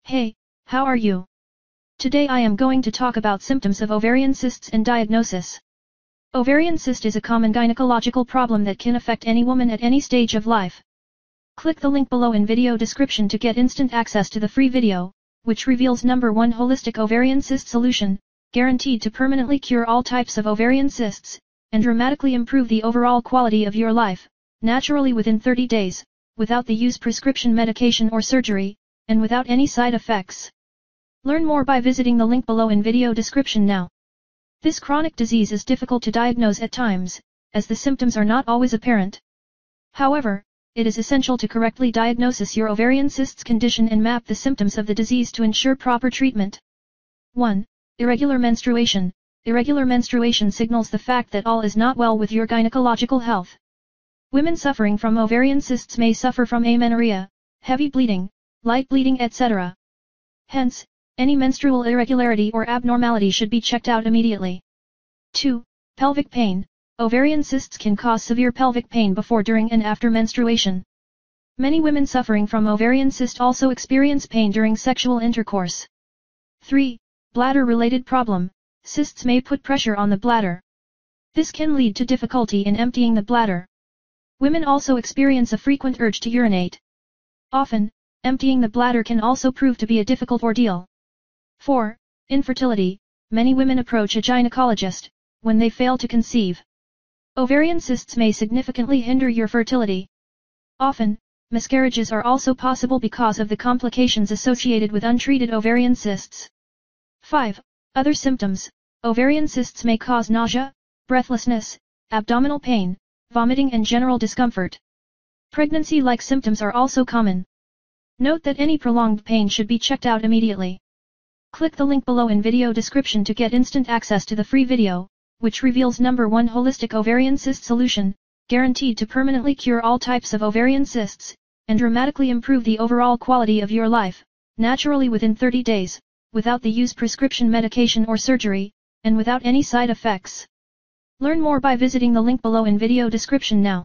Hey, how are you? Today I am going to talk about symptoms of ovarian cysts and diagnosis. Ovarian cyst is a common gynecological problem that can affect any woman at any stage of life. Click the link below in video description to get instant access to the free video, which reveals #1 holistic ovarian cyst solution, guaranteed to permanently cure all types of ovarian cysts, and dramatically improve the overall quality of your life, naturally within 30 days, without the use prescription medication or surgery, and without any side effects. Learn more by visiting the link below in video description now. This chronic disease is difficult to diagnose at times, as the symptoms are not always apparent. However, it is essential to correctly diagnose your ovarian cysts condition and map the symptoms of the disease to ensure proper treatment. 1. Irregular menstruation. Irregular menstruation signals the fact that all is not well with your gynecological health. Women suffering from ovarian cysts may suffer from amenorrhea, heavy bleeding, light bleeding, etc. Hence, any menstrual irregularity or abnormality should be checked out immediately. 2. Pelvic pain. Ovarian cysts can cause severe pelvic pain before, during and after menstruation. Many women suffering from ovarian cyst also experience pain during sexual intercourse. 3. Bladder-related problem. Cysts may put pressure on the bladder. This can lead to difficulty in emptying the bladder. Women also experience a frequent urge to urinate. Often, emptying the bladder can also prove to be a difficult ordeal. 4. Infertility. Many women approach a gynecologist when they fail to conceive. Ovarian cysts may significantly hinder your fertility. Often, miscarriages are also possible because of the complications associated with untreated ovarian cysts. 5. Other symptoms. Ovarian cysts may cause nausea, breathlessness, abdominal pain, vomiting and general discomfort. Pregnancy-like symptoms are also common. Note that any prolonged pain should be checked out immediately. Click the link below in video description to get instant access to the free video, which reveals #1 holistic ovarian cyst solution, guaranteed to permanently cure all types of ovarian cysts, and dramatically improve the overall quality of your life, naturally within 30 days, without the use prescription medication or surgery, and without any side effects. Learn more by visiting the link below in video description now.